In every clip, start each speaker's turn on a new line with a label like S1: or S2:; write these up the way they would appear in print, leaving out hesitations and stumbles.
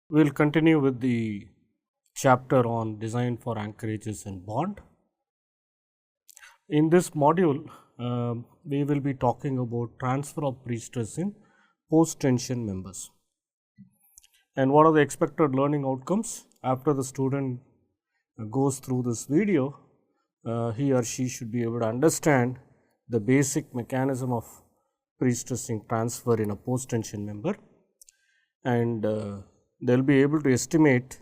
S1: We will continue with the chapter on design for anchorages and bond. In this module, we will be talking about transfer of prestress in post-tension members. And what are the expected learning outcomes? After the student goes through this video, he or she should be able to understand the basic mechanism of prestressing transfer in a post-tension member, and they will be able to estimate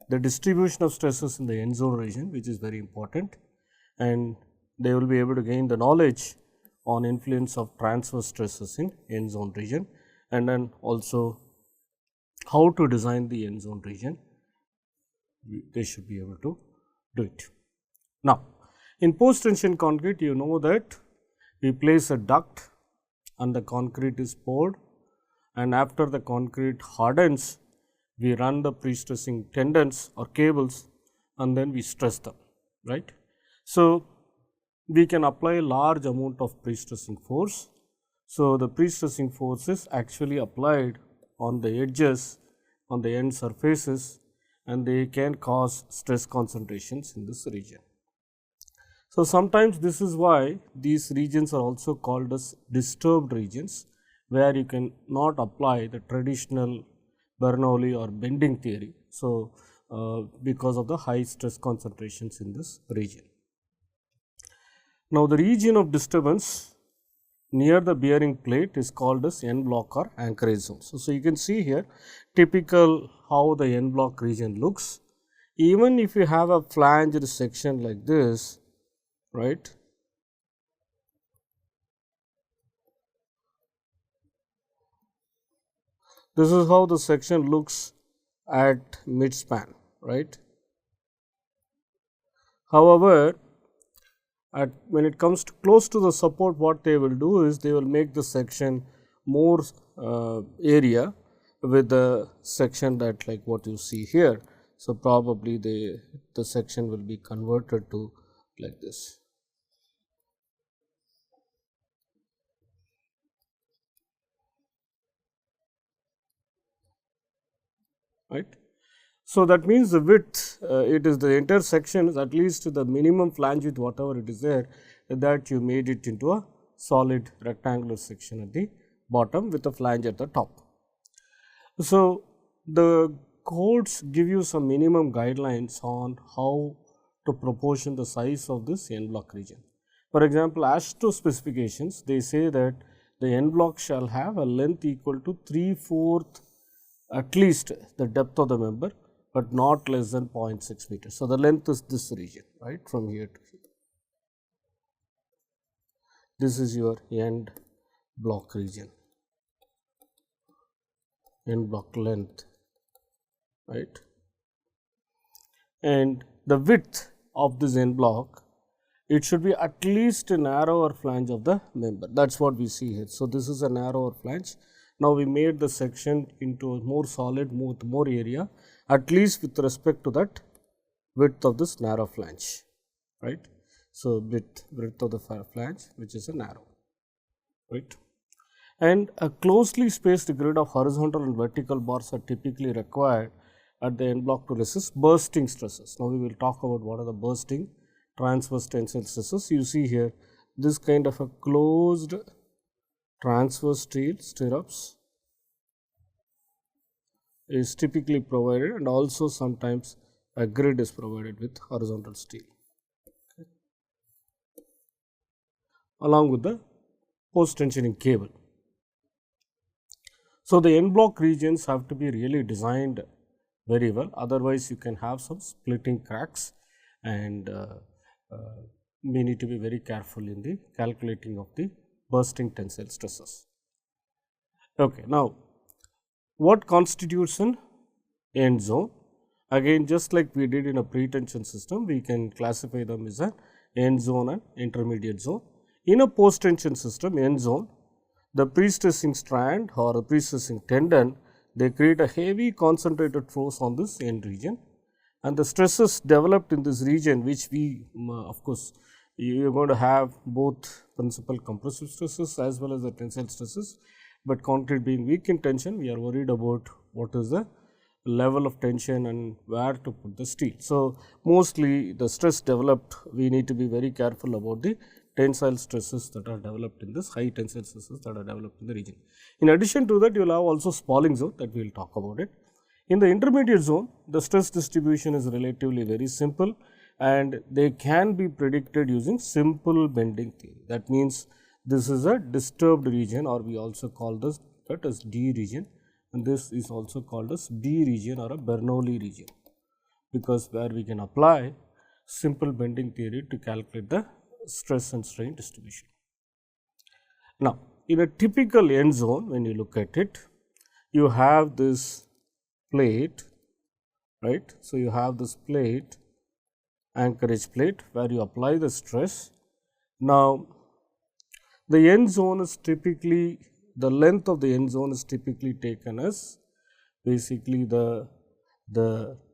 S1: the distribution of stresses in the end zone region, which is very important, and they will be able to gain the knowledge on influence of transverse stresses in end zone region, and then also how to design the end zone region. They should be able to do it. Now, in post tension concrete, you know that we place a duct and the concrete is poured, and after the concrete hardens, we run the pre-stressing tendons or cables and then we stress them, right. So, we can apply a large amount of pre-stressing force. So, the pre-stressing force is actually applied on the edges, on the end surfaces, and they can cause stress concentrations in this region. So, sometimes this is why these regions are also called as disturbed regions, where you can not apply the traditional Bernoulli or bending theory. So, because of the high stress concentrations in this region. Now, the region of disturbance near the bearing plate is called as end block or anchorage zone. So, you can see here typical how the end block region looks. Even if you have a flanged section like this, right, this is how the section looks at mid span, right. However, when it comes to close to the support, what they will do is they will make the section more area with the section that like what you see here. So, probably the section will be converted to like this. Right. So, that means the width, it is the intersection is at least the minimum flange with whatever it is there, that you made it into a solid rectangular section at the bottom with a flange at the top. So, the codes give you some minimum guidelines on how to proportion the size of this end block region. For example, as to specifications, they say that the end block shall have a length equal to 3/4 at least the depth of the member, but not less than 0.6 meters. So, the length is this region, right, from here to here. This is your end block region, end block length, right, and the width of this end block, it should be at least a narrower flange of the member. That is what we see here. So, this is a narrower flange. Now, we made the section into a more solid, more area, at least with respect to that width of this narrow flange, right. So, width of the flange, which is a narrow, right. And a closely spaced grid of horizontal and vertical bars are typically required at the end block to resist bursting stresses. Now, we will talk about what are the bursting transverse tensile stresses. You see here this kind of a closed transverse steel stirrups is typically provided, and also sometimes a grid is provided with horizontal steel, okay, along with the post tensioning cable. So, the end block regions have to be really designed very well, otherwise you can have some splitting cracks, and we need to be very careful in the calculating of the bursting tensile stresses. Okay. Now, what constitutes an end zone? Again, just like we did in a pre-tension system, we can classify them as an end zone and intermediate zone. In a post-tension system, end zone, the pre-stressing strand or the pre-stressing tendon, they create a heavy concentrated force on this end region, and the stresses developed in this region, which we of course, you are going to have both principal compressive stresses as well as the tensile stresses, but concrete being weak in tension, we are worried about what is the level of tension and where to put the steel. So, mostly the stress developed, we need to be very careful about the tensile stresses that are developed in this, high tensile stresses that are developed in the region. In addition to that, you will have also spalling zone that we will talk about it. In the intermediate zone, the stress distribution is relatively very simple and they can be predicted using simple bending theory. That means, this is a disturbed region, or we also call this that as D region, and this is also called as B region or a Bernoulli region, because where we can apply simple bending theory to calculate the stress and strain distribution. Now, in a typical end zone, when you look at it, you have this plate, right. So, you have this plate, anchorage plate, where you apply the stress. Now, the end zone is typically, the length of the end zone is typically taken as basically the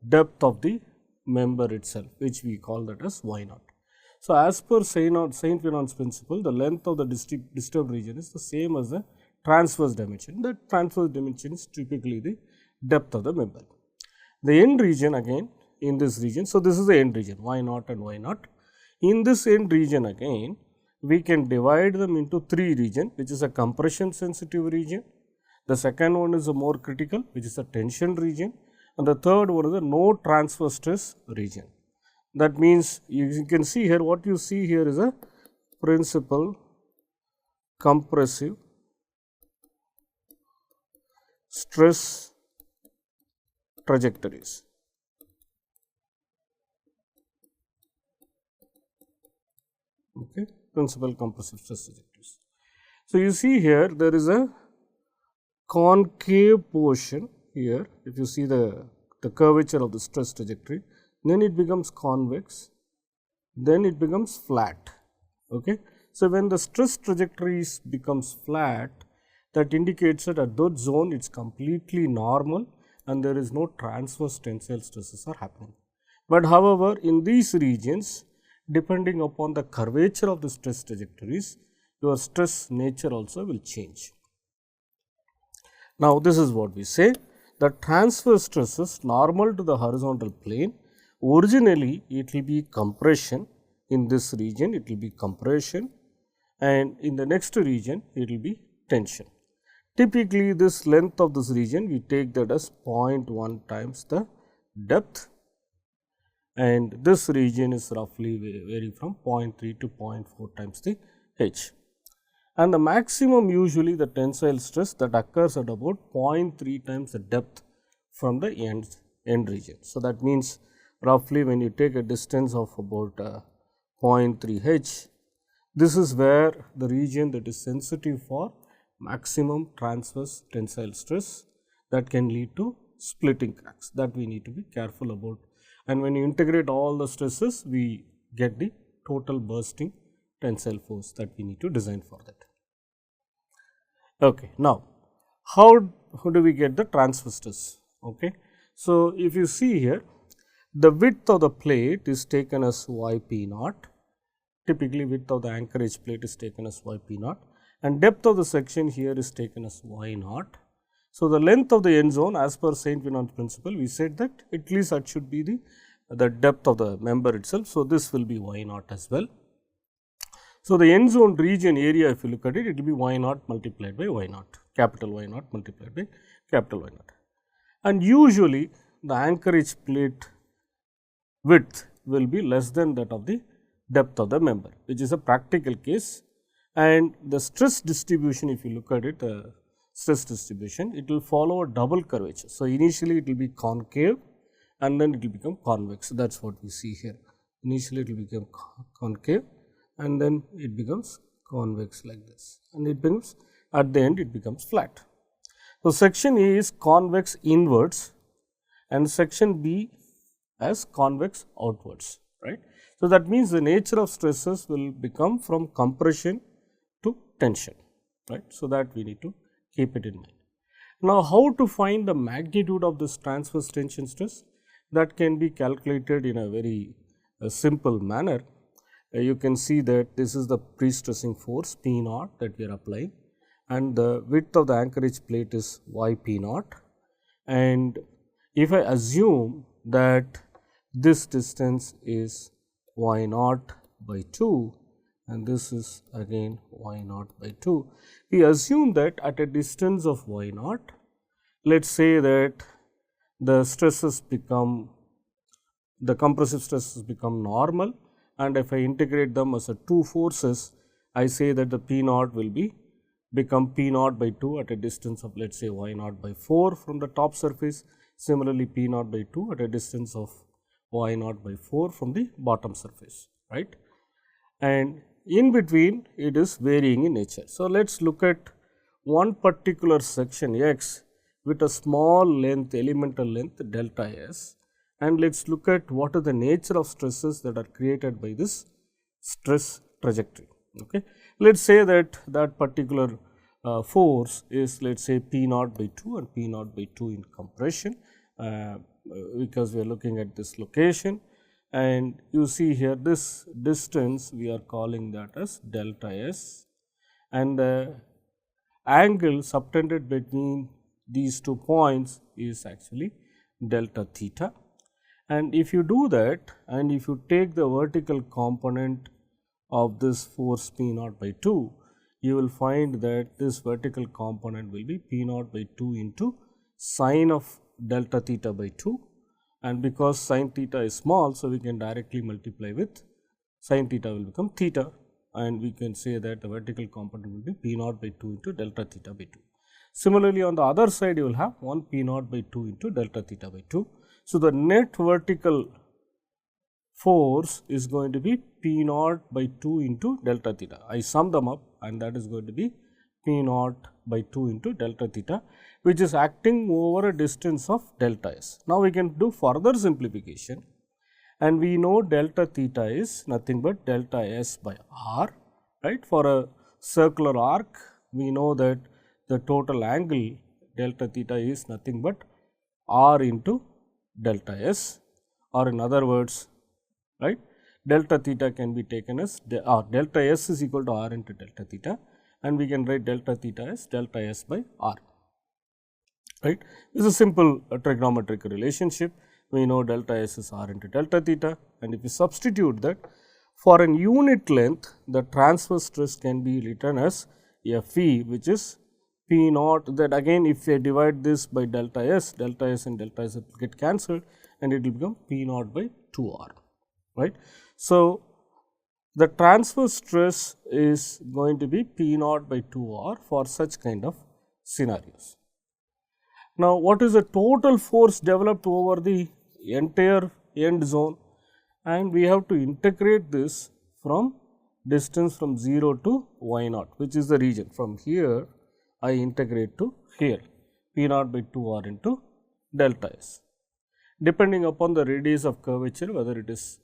S1: depth of the member itself, which we call that as y naught. So, as per Saint-Venant's principle, the length of the disturbed region is the same as the transverse dimension. The transverse dimension is typically the depth of the member. The end region again in this region, so this is the end region y naught and y naught. In this end region again, we can divide them into three regions, which is a compression sensitive region. The second one is a more critical, which is a tension region, and the third one is a no transfer stress region. That means, you can see here, what you see here is a principal compressive stress trajectories. Okay, principal compressive stress trajectories. So, you see here there is a concave portion here. If you see the curvature of the stress trajectory, then it becomes convex, then it becomes flat. Okay. So, when the stress trajectories becomes flat, that indicates that at that zone it is completely normal and there is no transverse tensile stresses are happening. But however, in these regions, depending upon the curvature of the stress trajectories, your stress nature also will change. Now, this is what we say, the transverse stresses normal to the horizontal plane, originally it will be compression, in this region it will be compression, and in the next region it will be tension. Typically, this length of this region we take that as 0.1 times the depth, and this region is roughly vary from 0.3 to 0.4 times the h. And the maximum usually the tensile stress that occurs at about 0.3 times the depth from the end region. So, that means roughly when you take a distance of about 0.3 h, this is where the region that is sensitive for maximum transverse tensile stress that can lead to splitting cracks, that we need to be careful about. And when you integrate all the stresses, we get the total bursting tensile force that we need to design for that. Okay. Now, how do we get the transverse stress? Okay. So, if you see here, the width of the plate is taken as yp naught, typically width of the anchorage plate is taken as yp naught, and depth of the section here is taken as y naught. So, the length of the end zone as per Saint-Venant's principle, we said that at least that should be the depth of the member itself. So, this will be y naught as well. So, the end zone region area, if you look at it, it will be y naught multiplied by y naught, capital Y naught multiplied by capital Y naught. And usually, the anchorage plate width will be less than that of the depth of the member, which is a practical case. And the stress distribution, if you look at it, stress distribution, it will follow a double curvature. So, initially it will be concave and then it will become convex. So, that is what we see here. Initially it will become concave and then it becomes convex like this, and it becomes, at the end it becomes flat. So, section A is convex inwards and section B as convex outwards, right. So, that means the nature of stresses will become from compression to tension, right. So, that we need to keep it in mind. Now, how to find the magnitude of this transverse tension stress? That can be calculated in a very simple manner. You can see that this is the pre-stressing force P naught that we are applying, and the width of the anchorage plate is yp naught, and if I assume that this distance is y naught by 2 and this is again y naught by 2, we assume that at a distance of y naught, let us say that the stresses become, the compressive stresses become normal, and if I integrate them as a two forces, I say that the P naught will become P naught by 2 at a distance of, let us say, y naught by 4 from the top surface. Similarly, P naught by 2 at a distance of y naught by 4 from the bottom surface, right. And in between it is varying in nature. So, let us look at one particular section x with a small length, elemental length delta s, and let us look at what are the nature of stresses that are created by this stress trajectory. Okay. Let us say that that particular force is, let us say, P naught by 2 and P naught by 2 in compression, because we are looking at this location, and you see here this distance we are calling that as delta s, and the angle subtended between these 2 points is actually delta theta. And if you do that, and if you take the vertical component of this force P naught by 2, you will find that this vertical component will be P naught by 2 into sine of delta theta by 2, and because sine theta is small, so we can directly multiply with sine theta will become theta, and we can say that the vertical component will be P naught by 2 into delta theta by 2. Similarly, on the other side you will have 1 P naught by 2 into delta theta by 2. So, the net vertical force is going to be P naught by 2 into delta theta. I sum them up, and that is going to be P naught by 2 into delta theta, which is acting over a distance of delta s. Now, we can do further simplification, and we know delta theta is nothing but delta s by r, right. For a circular arc, we know that the total angle delta theta is nothing but r into delta s, or in other words, right, delta theta can be taken as delta s is equal to r into delta theta, and we can write delta theta as delta s by r, right. This is a simple trigonometric relationship. We know delta s is r into delta theta, and if we substitute that for an unit length, the transverse stress can be written as Fe, which is P naught, that again if we divide this by delta s and delta s will get cancelled, and it will become P naught by 2r, right. So, the transverse stress is going to be P naught by 2r for such kind of scenarios. Now, what is the total force developed over the entire end zone, and we have to integrate this from distance from 0 to y naught, which is the region. From here I integrate to here, P naught by 2r into delta s. Depending upon the radius of curvature, whether it is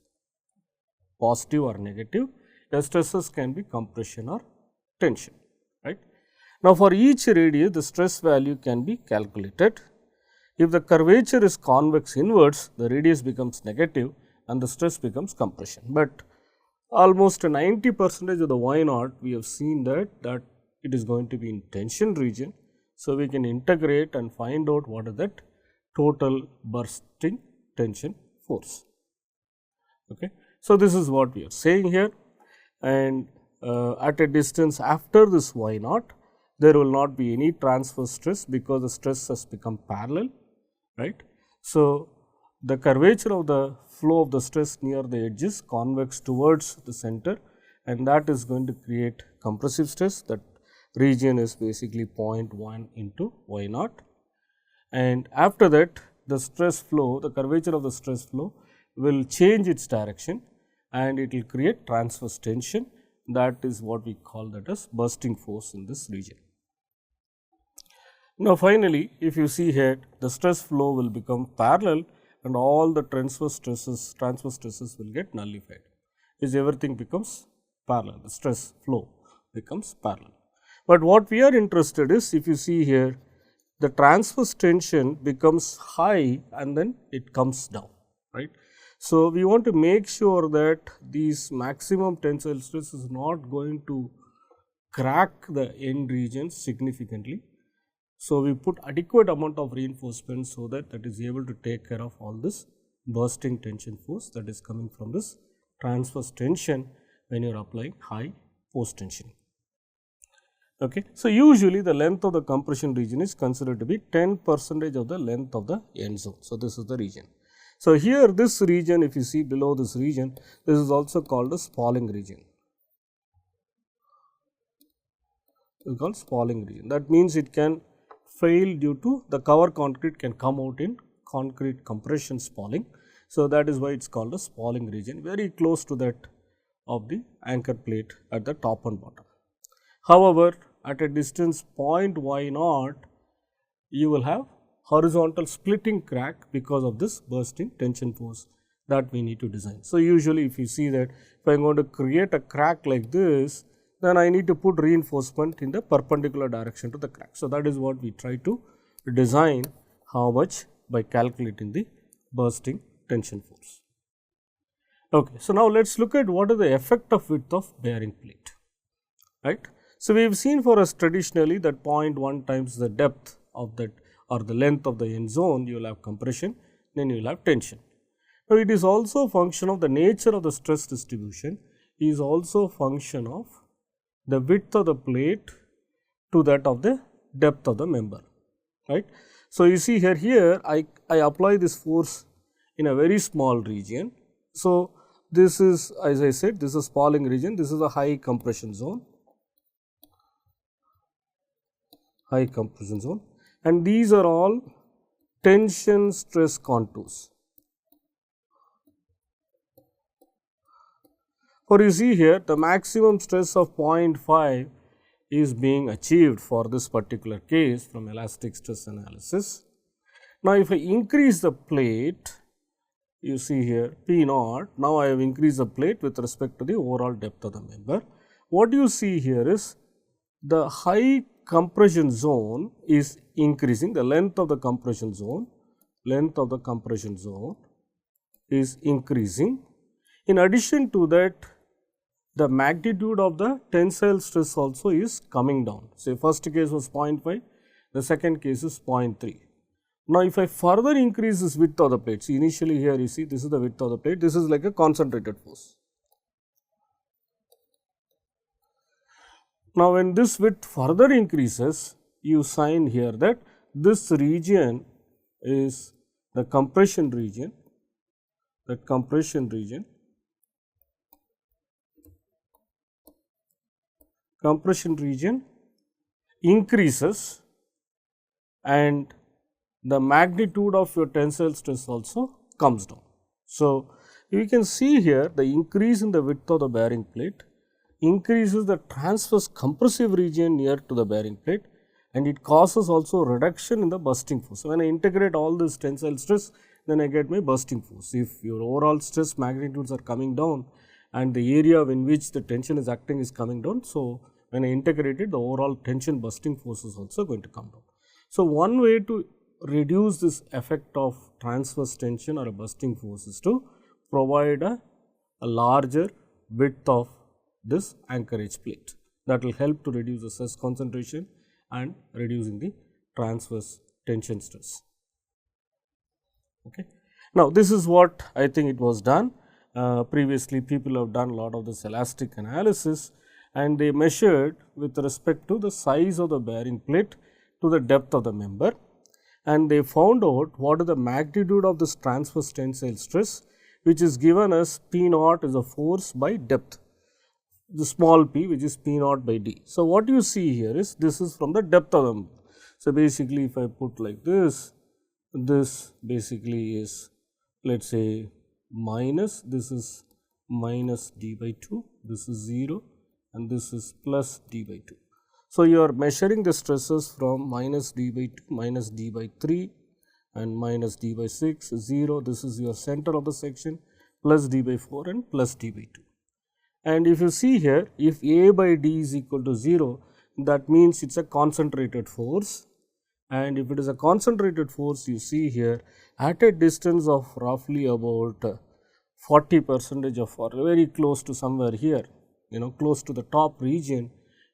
S1: positive or negative, the stresses can be compression or tension, right. Now, for each radius, the stress value can be calculated. If the curvature is convex inwards, the radius becomes negative and the stress becomes compression. But almost 90% of the y naught, we have seen that it is going to be in tension region. So, we can integrate and find out what is that total bursting tension force. Okay. So, this is what we are saying here, and at a distance after this y naught, there will not be any transverse stress because the stress has become parallel, right. So, the curvature of the flow of the stress near the edge is convex towards the center, and that is going to create compressive stress. That region is basically 0.1 into y naught, and after that the stress flow, the curvature of the stress flow will change its direction and it will create transverse tension. That is what we call that as bursting force in this region. Now, finally, if you see here, the stress flow will become parallel and all the transverse stresses will get nullified, is everything becomes parallel, the stress flow becomes parallel. But what we are interested is, if you see here, the transverse tension becomes high and then it comes down, right. So, we want to make sure that these maximum tensile stress is not going to crack the end region significantly. So, we put adequate amount of reinforcement so that that is able to take care of all this bursting tension force that is coming from this transverse tension when you are applying high post tension. Okay. So, usually the length of the compression region is considered to be 10% of the length of the end zone. So, this is the region. So, here this region, if you see below this region, this is also called the spalling region. It is called spalling region. That means it can fail due to the cover concrete can come out in concrete compression spalling. So, that is why it is called the spalling region, very close to that of the anchor plate at the top and bottom. However, at a distance 0.y0, you will have horizontal splitting crack because of this bursting tension force that we need to design. So, usually if you see that if I am going to create a crack like this, then I need to put reinforcement in the perpendicular direction to the crack. So, that is what we try to design how much by calculating the bursting tension force. Okay. So, now let us look at what is the effect of width of bearing plate, right. So, we have seen for us traditionally that 0.1 times the depth of that or the length of the end zone, you will have compression, then you will have tension. Now, it is also a function of the nature of the stress distribution, is also a function of the width of the plate to that of the depth of the member, right. So, you see here I apply this force in a very small region. So, this is, as I said, this is a spalling region, this is a high compression zone, and these are all tension stress contours. For you see here, the maximum stress of 0.5 is being achieved for this particular case from elastic stress analysis. Now, if I increase the plate, you see here P0, now I have increased the plate with respect to the overall depth of the member. What you see here is the high compression zone is increasing, the length of the compression zone is increasing. In addition to that, the magnitude of the tensile stress also is coming down. Say first case was 0.5, the second case is 0.3. Now, if I further increase this width of the plate, see initially here you see this is the width of the plate, this is like a concentrated force. Now, when this width further increases, you sign here that this region is the compression region, increases and the magnitude of your tensile stress also comes down. So, you can see here the increase in the width of the bearing plate increases the transverse compressive region near to the bearing plate, and it causes also reduction in the bursting force. So, when I integrate all this tensile stress, then I get my bursting force. If your overall stress magnitudes are coming down and the area in which the tension is acting is coming down, so when I integrate it, the overall tension bursting force is also going to come down. So, one way to reduce this effect of transverse tension or a bursting force is to provide a larger width of this anchorage plate. That will help to reduce the stress concentration and reducing the transverse tension stress. Okay. Now, this is what I think it was done. Previously, people have done a lot of this elastic analysis, and they measured with respect to the size of the bearing plate to the depth of the member, and they found out what is the magnitude of this transverse tensile stress, which is given as P0 is a force by depth, the small p, which is P0 by d. So, what you see here is this is from the depth of the member. So, basically if I put like this basically is, let us say, minus, this is minus d by 2, this is 0 and this is plus d by 2. So, you are measuring the stresses from minus d by 2, minus d by 3 and minus d by 6, 0, this is your center of the section, plus d by 4 and plus d by 2. And if you see here, if A by d is equal to 0, that means it is a concentrated force, and if it is a concentrated force, you see here at a distance of roughly about 40% of, or very close to somewhere here, close to the top region,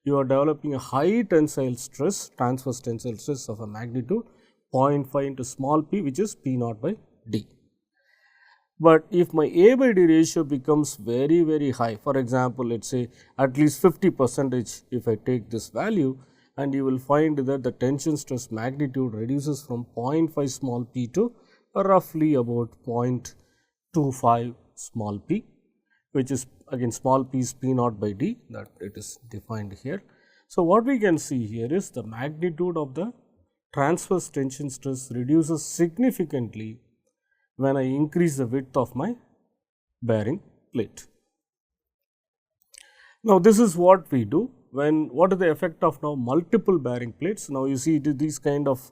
S1: you are developing a high tensile stress, transverse tensile stress of a magnitude 0.5 into small p, which is P naught by D. But if my A by D ratio becomes very high, for example, let us say at least 50% if I take this value, and you will find that the tension stress magnitude reduces from 0.5 small p to roughly about 0.25 small p, which is again small p is P naught by D, that it is defined here. So, what we can see here is the magnitude of the transverse tension stress reduces significantly when I increase the width of my bearing plate. Now, this is what we do when, what is the effect of now multiple bearing plates. Now, you see these kind of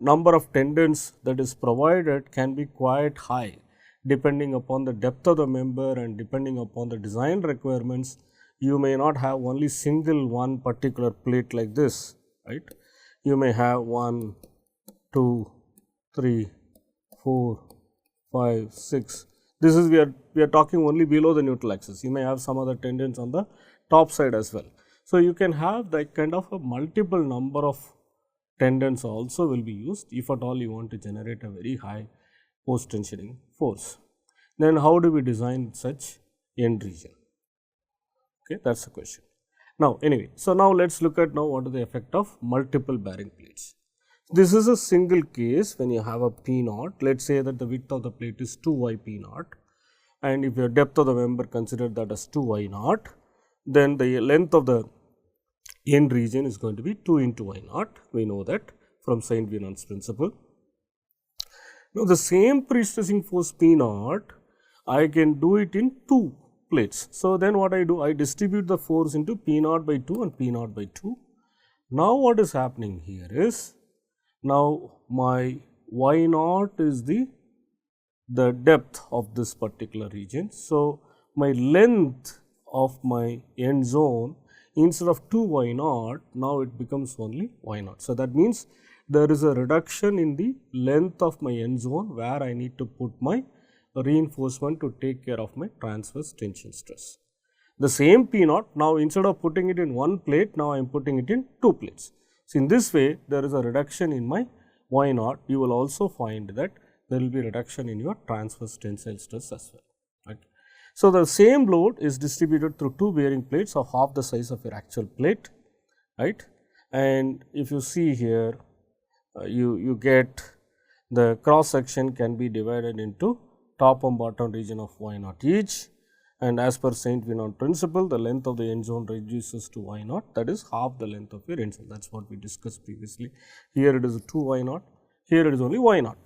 S1: number of tendons that is provided can be quite high depending upon the depth of the member and depending upon the design requirements. You may not have only single one particular plate like this, right. You may have 1, 2, 3, 4, 5, 6. This is we are talking only below the neutral axis. You may have some other tendons on the top side as well. So, you can have that kind of a multiple number of tendons also will be used if at all you want to generate a very high post tensioning force. Then how do we design such end region? Okay, that is the question. Now, anyway, so now let us look at now what is the effect of multiple bearing plates. This is a single case when you have a P naught. Let us say that the width of the plate is 2y P naught, and if your depth of the member consider that as 2y naught, then the length of the end region is going to be 2 into y naught. We know that from Saint Venant's principle. Now, the same pre-stressing force P naught, I can do it in 2 plates. So, then what I do? I distribute the force into P naught by 2 and P naught by 2. Now, what is happening here is, now my y naught is the depth of this particular region. So, my length of my end zone, instead of 2y naught, now it becomes only y naught. So, that means there is a reduction in the length of my end zone where I need to put my reinforcement to take care of my transverse tension stress. The same P naught, now instead of putting it in one plate, now I am putting it in 2 plates. So, in this way there is a reduction in my y naught. You will also find that there will be reduction in your transverse tensile stress as well. Right. So, the same load is distributed through 2 bearing plates of half the size of your actual plate, right. And if you see here, you get the cross section can be divided into top and bottom region of y naught each, and as per Saint Venant principle, the length of the end zone reduces to y naught, that is half the length of your end zone. That is what we discussed previously. Here it is 2 y naught, here it is only y naught,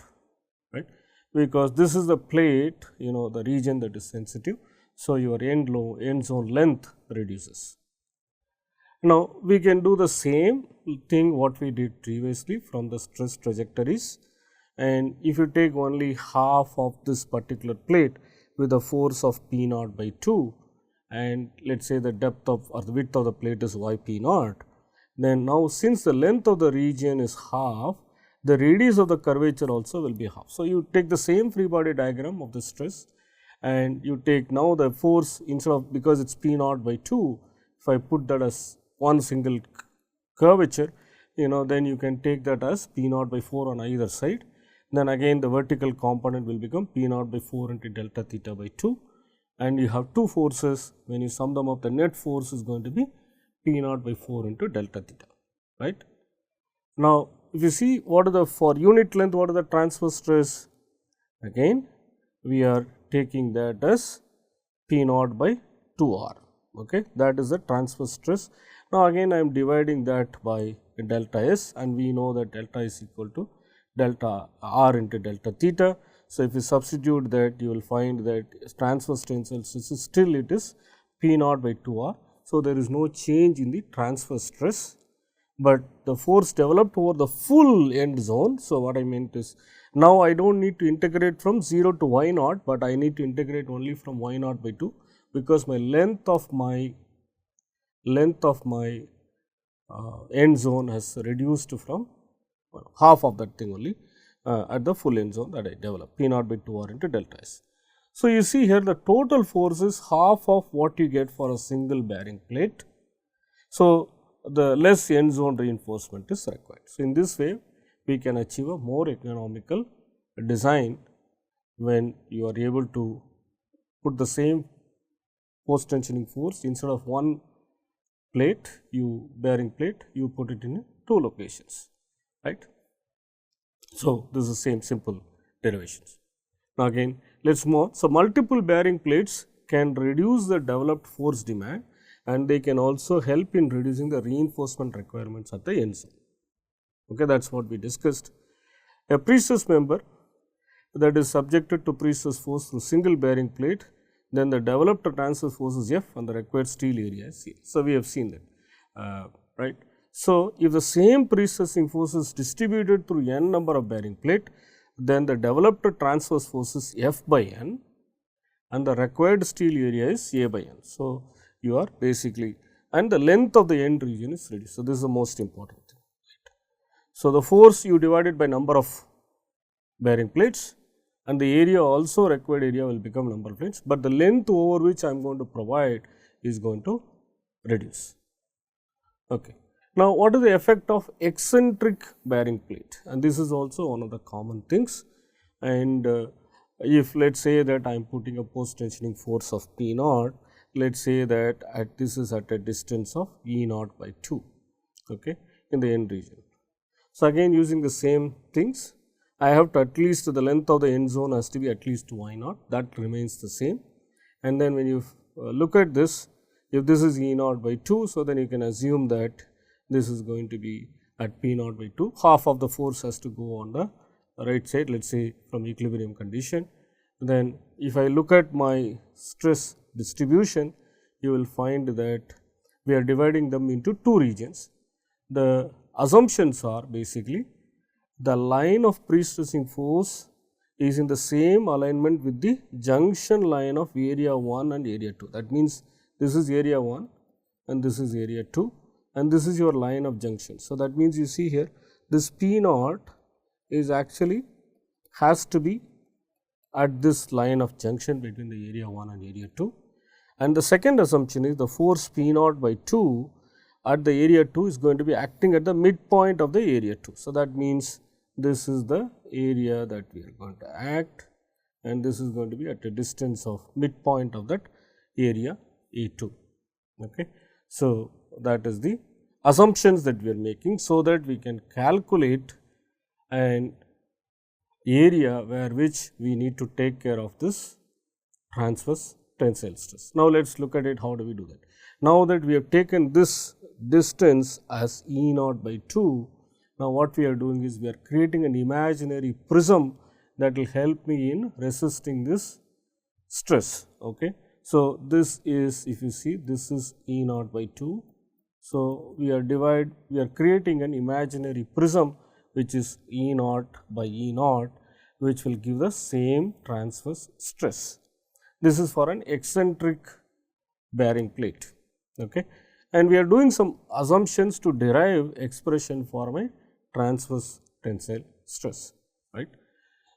S1: right, because this is the plate, the region that is sensitive. So, your end zone length reduces. Now, we can do the same thing what we did previously from the stress trajectories, and if you take only half of this particular plate with a force of P naught by 2, and let us say the depth of or the width of the plate is y P naught, then now since the length of the region is half, the radius of the curvature also will be half. So, you take the same free body diagram of the stress, and you take now the force, instead of, because it is P naught by 2, if I put that as one single curvature, then you can take that as P naught by 4 on either side. Then again the vertical component will become P naught by 4 into delta theta by 2, and you have 2 forces. When you sum them up, the net force is going to be P naught by 4 into delta theta, right. Now, if you see what are the, for unit length, what are the transverse stress? Again we are taking that as P naught by 2r, okay, that is the transverse stress. Now, again I am dividing that by delta s, and we know that delta is equal to delta r into delta theta. So, if you substitute that, you will find that transverse tensile stress is still it is P naught by 2r. So, there is no change in the transverse stress, but the force developed over the full end zone. So, what I meant is, now I do not need to integrate from 0 to y naught, but I need to integrate only from y naught by 2, because my length of my end zone has reduced from half of that thing only at the full end zone that I develop, P naught by 2r into delta s. So, you see here the total force is half of what you get for a single bearing plate. So, the less end zone reinforcement is required. So, in this way we can achieve a more economical design when you are able to put the same post tensioning force instead of one plate, bearing plate, you put it in two locations, right. So, this is the same simple derivations. Now, again let us move on. So, multiple bearing plates can reduce the developed force demand and they can also help in reducing the reinforcement requirements at the end zone. Okay, that is what we discussed. A prestress member that is subjected to prestress force through single bearing plate, then the developed transverse force is F and the required steel area is C. So, we have seen that, right. So, if the same prestressing force is distributed through n number of bearing plate, then the developed transverse force is F by n and the required steel area is A by n. So, you are basically, and the length of the end region is reduced. So, this is the most important thing. Right. So, the force you divided by number of bearing plates and the area also required area will become number of plates, but the length over which I am going to provide is going to reduce. Okay. Now, what is the effect of eccentric bearing plate? And this is also one of the common things. And if let us say that I am putting a post tensioning force of P naught, let us say that this is at a distance of E naught by 2, okay, in the end region. So, again using the same things, I have to at least the length of the end zone has to be at least y naught, that remains the same. And then when you look at this, if this is E naught by 2, so then you can assume that this is going to be at P naught by 2, half of the force has to go on the right side, let us say from equilibrium condition. Then if I look at my stress distribution, you will find that we are dividing them into two regions. The assumptions are basically the line of prestressing force is in the same alignment with the junction line of area 1 and area 2. That means, this is area 1 and this is area 2 and this is your line of junction. So, that means you see here this P naught is actually has to be at this line of junction between the area 1 and area 2. And the second assumption is the force P naught by 2 at the area 2 is going to be acting at the midpoint of the area 2. So, that means this is the area that we are going to act and this is going to be at a distance of midpoint of that area A2. Okay. So, that is the assumptions that we are making, so that we can calculate an area where which we need to take care of this transverse tensile stress. Now, let us look at it, how do we do that. Now, that we have taken this distance as E naught by 2, now what we are doing is we are creating an imaginary prism that will help me in resisting this stress. Okay. So, this is, if you see, this is E naught by 2. So, we are creating an imaginary prism which is E naught by E naught, which will give the same transverse stress. This is for an eccentric bearing plate. Okay. And we are doing some assumptions to derive expression for my transverse tensile stress, right.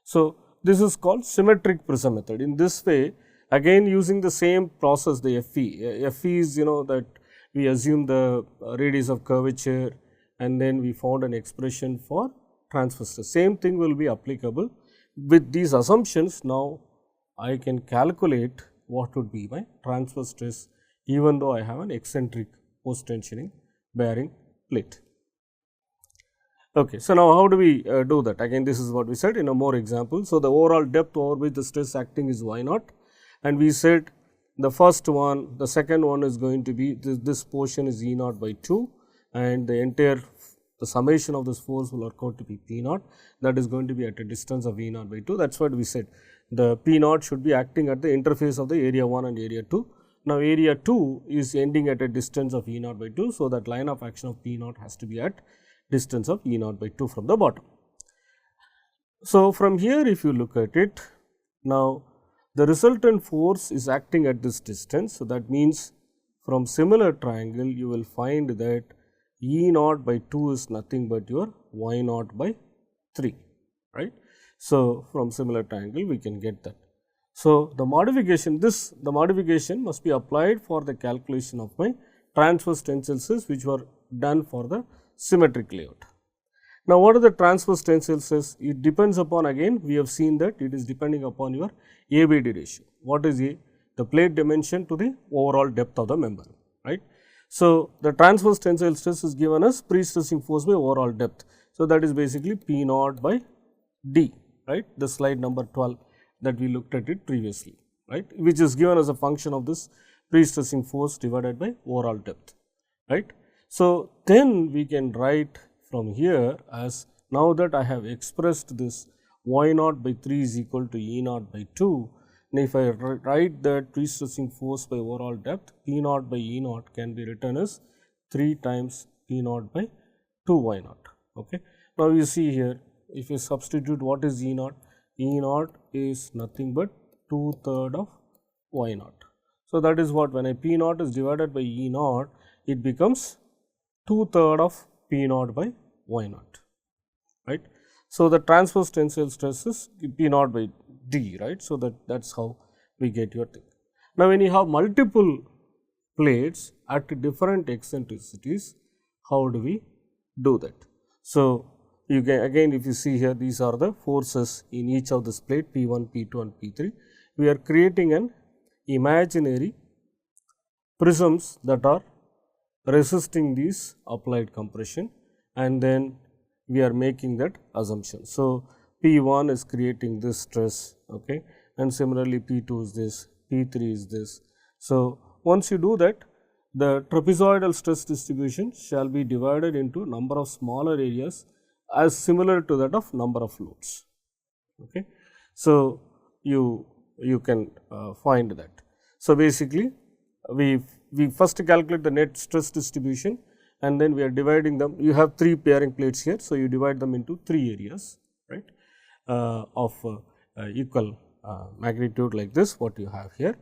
S1: So, this is called symmetric prism method. In this way, again using the same process, the FE. FE is, that we assume the radius of curvature and then we found an expression for transverse stress. Same thing will be applicable with these assumptions. Now, I can calculate what would be my transverse stress even though I have an eccentric post tensioning bearing plate. Okay. So, now how do we do that? Again, this is what we said in a more example. So, the overall depth over which the stress acting is y naught, and we said the first one, the second one is going to be this portion is E naught by 2 and the summation of this force will work out to be P naught, that is going to be at a distance of E naught by 2. That is what we said, the P naught should be acting at the interface of the area 1 and area 2. Now, area 2 is ending at a distance of E naught by 2. So, that line of action of P naught has to be at distance of E naught by 2 from the bottom. So, from here if you look at it, now the resultant force is acting at this distance. So, that means from similar triangle you will find that E naught by 2 is nothing but your y naught by 3, right. So, from similar triangle we can get that. So, the modification must be applied for the calculation of my transverse tensile stress which were done for the symmetric layout. Now, what are the transverse tensile stress? It depends upon, again we have seen that it is depending upon your ABD ratio. What is A? The plate dimension to the overall depth of the member, right. So, the transverse tensile stress is given as pre-stressing force by overall depth. So, that is basically P naught by D, right, the slide number 12 that we looked at it previously, right, which is given as a function of this pre-stressing force divided by overall depth, right. So, then we can write from here as, now that I have expressed this y naught by 3 is equal to E naught by 2, and if I write that pre-stressing force by overall depth, P naught by E naught can be written as 3 times P naught by 2 y naught. Okay. Now, you see here, if you substitute what is E naught? E naught is nothing but 2/3 of y naught. So, that is what, when I P naught is divided by E naught, it becomes 2/3 of P naught by y naught, right. So, the transverse tensile stress is P naught by D, right. So, that is how we get your thing. Now, when you have multiple plates at different eccentricities, how do we do that? So, you can, again if you see here, these are the forces in each of this plate P1, P2 and P3. We are creating an imaginary prisms that are resisting these applied compression, and then we are making that assumption. So, P1 is creating this stress, okay, and similarly P2 is this, P3 is this. So, once you do that, the trapezoidal stress distribution shall be divided into number of smaller areas as similar to that of number of loads. Okay. So, you can find that. So, basically we first calculate the net stress distribution, and then we are dividing them. You have 3 bearing plates here. So, you divide them into 3 areas, right, of equal magnitude like this what you have here,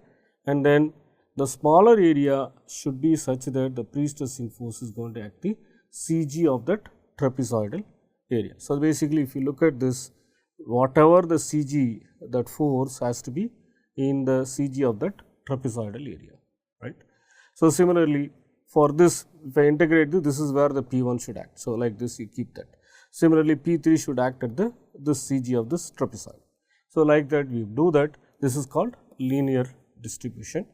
S1: and then the smaller area should be such that the pre-stressing force is going to act the CG of that trapezoidal area. So, basically if you look at this, whatever the CG, that force has to be in the CG of that trapezoidal area, right. So, similarly for this, if I integrate this is where the P1 should act. So, like this you keep that. Similarly, P3 should act at this CG of this trapezoid. So, like that we do that, this is called linear distribution.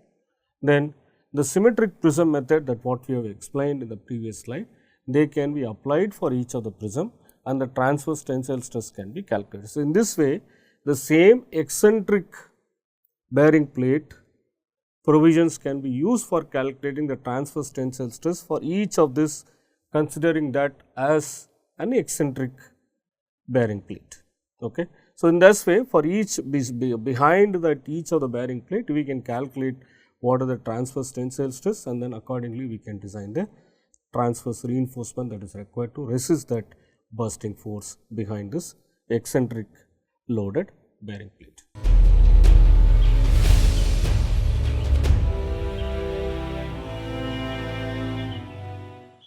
S1: Then the symmetric prism method, that what we have explained in the previous slide, they can be applied for each of the prism, and the transverse tensile stress can be calculated. So, in this way the same eccentric bearing plate provisions can be used for calculating the transverse tensile stress for each of this, considering that as an eccentric bearing plate. Okay. So, in this way, for each behind that each of the bearing plate, we can calculate what are the transverse tensile stress, and then accordingly we can design the transverse reinforcement that is required to resist that bursting force behind this eccentric loaded bearing plate.